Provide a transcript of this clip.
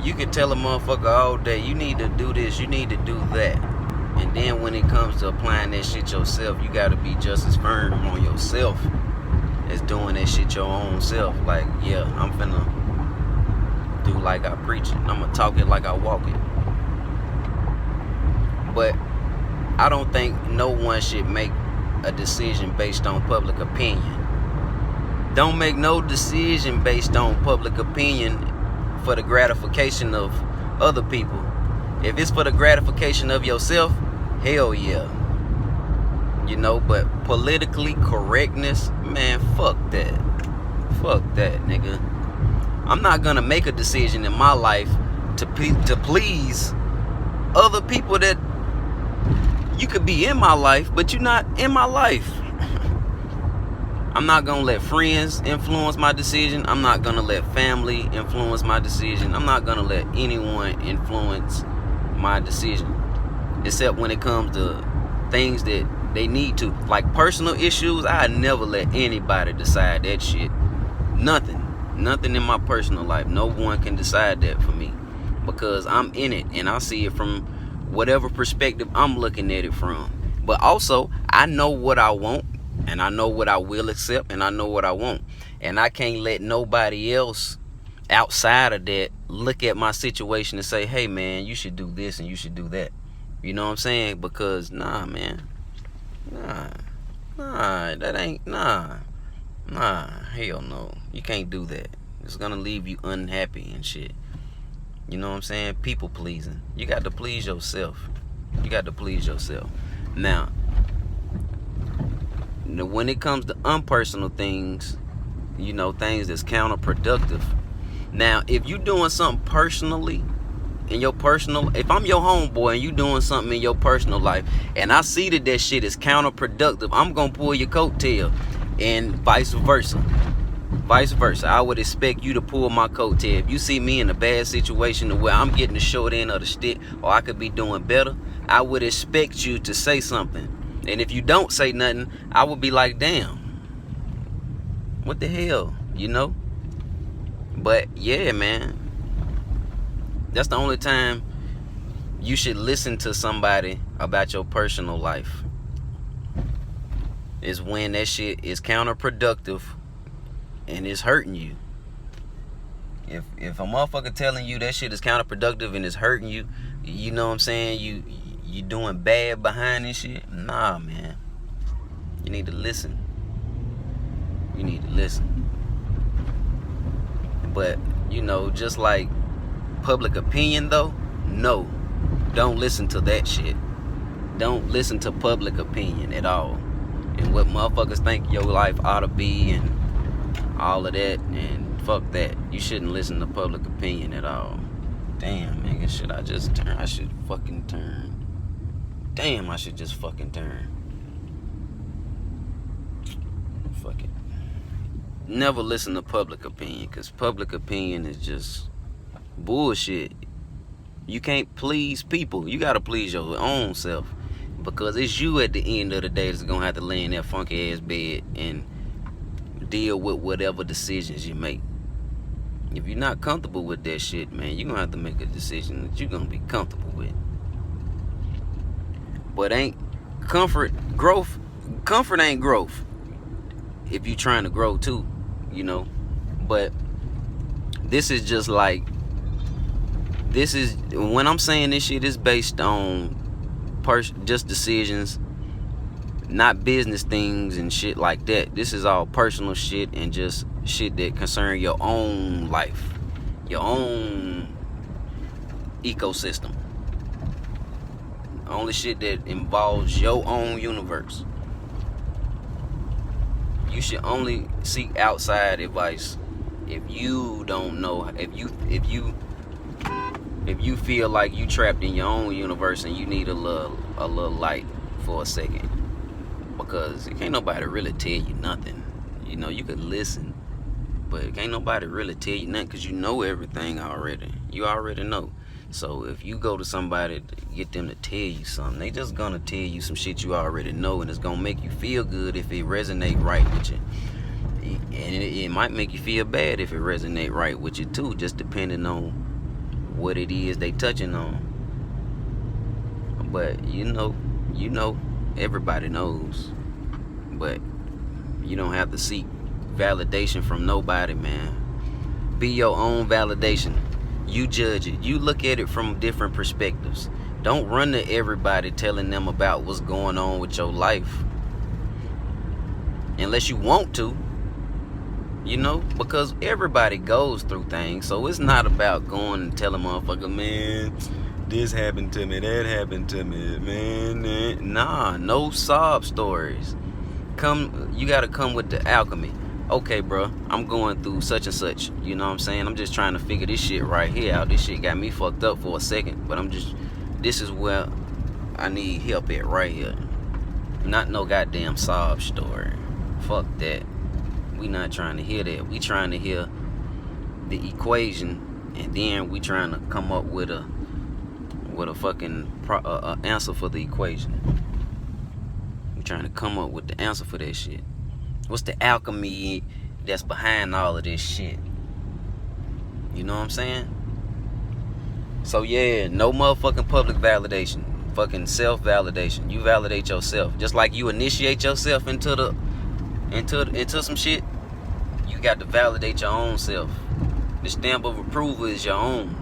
You can tell a motherfucker all day, you need to do this, you need to do that. And then when it comes to applying that shit yourself, you gotta be just as firm on yourself as doing that shit your own self. Like, yeah, I'm finna do like I preach it. I'm gonna talk it like I walk it. But I don't think no one should make a decision based on public opinion. Don't make no decision based on public opinion for the gratification of other people. If it's for the gratification of yourself, hell yeah. You know, but politically correctness, man, fuck that. Fuck that, nigga. I'm not gonna make a decision in my life to please other people that you could be in my life, but you're not in my life. I'm not gonna let friends influence my decision. I'm not gonna let family influence my decision. I'm not gonna let anyone influence my decision, except when it comes to things that they need to. Like personal issues, I never let anybody decide that shit. Nothing in my personal life. No one can decide that for me, because I'm in it and I see it from whatever perspective I'm looking at it from. But also, I know what I want, and I know what I will accept, and I know what I want. And I can't let nobody else outside of that look at my situation and say, hey man, you should do this and you should do that. You know what I'm saying? Because nah, man. Nah, hell no. You can't do that. It's gonna leave you unhappy and shit. You know what I'm saying? People pleasing. You got to please yourself. You got to please yourself. Now, when it comes to unpersonal things, you know, things that's counterproductive. Now, if you doing something personally, in your personal, if I'm your homeboy and you doing something in your personal life, and I see that shit is counterproductive, I'm gonna pull your coattail, and vice versa. I would expect you to pull my coattail. If you see me in a bad situation where I'm getting the short end of the stick, or I could be doing better, I would expect you to say something. And if you don't say nothing, I would be like, damn, what the hell, you know? But yeah, man, that's the only time you should listen to somebody about your personal life, is when that shit is counterproductive and it's hurting you. If a motherfucker telling you that shit is counterproductive and it's hurting you, you know what I'm saying, you doing bad behind this shit, nah, man. You need to listen. You need to listen. But, you know, just like public opinion though, no, don't listen to that shit. Don't listen to public opinion at all, and what motherfuckers think your life ought to be and all of that, and fuck that. You shouldn't listen to public opinion at all. Damn, nigga, should I just turn? I should fucking turn. Damn, I should just fucking turn. Fuck it. Never listen to public opinion, because public opinion is just bullshit. You can't please people. You gotta please your own self, because it's you at the end of the day that's gonna have to lay in that funky ass bed and deal with whatever decisions you make. If you're not comfortable with that shit, man, you're gonna have to make a decision that you're gonna be comfortable with. But ain't comfort growth? Comfort ain't growth if you trying to grow too, you know. But this is just like, this is, when I'm saying this shit is based on just decisions, not business things and shit like that. This is all personal shit and just shit that concern your own life, your own ecosystem. Only shit that involves your own universe. You should only seek outside advice if you don't know, if you feel like you trapped in your own universe and you need a little light for a second. Because can't nobody really tell you nothing. You know, you could listen, but can't nobody really tell you nothing, because you know everything already. You already know. So if you go to somebody to get them to tell you something, they just gonna tell you some shit you already know, and it's gonna make you feel good if it resonate right with you. And it might make you feel bad if it resonate right with you too, just depending on what it is they touching on. But you know, everybody knows. But you don't have to seek validation from nobody, man. Be your own validation. You judge it. You look at it from different perspectives. Don't run to everybody telling them about what's going on with your life. Unless you want to. You know, because everybody goes through things. So it's not about going and telling motherfucker, man, this happened to me, that happened to me, man. Nah, no sob stories. You gotta come with the alchemy. Okay, bro, I'm going through such and such. You know what I'm saying? I'm just trying to figure this shit right here out. This shit got me fucked up for a second. But this is where I need help at right here. Not no goddamn sob story. Fuck that. We not trying to hear that. We trying to hear the equation, and then we trying to come up with a fucking answer for the equation. We trying to come up with the answer for that shit. What's the alchemy that's behind all of this shit? You know what I'm saying? So yeah, no motherfucking public validation. Fucking self-validation. You validate yourself. Just like you initiate yourself into some shit, you got to validate your own self. The stamp of approval is your own.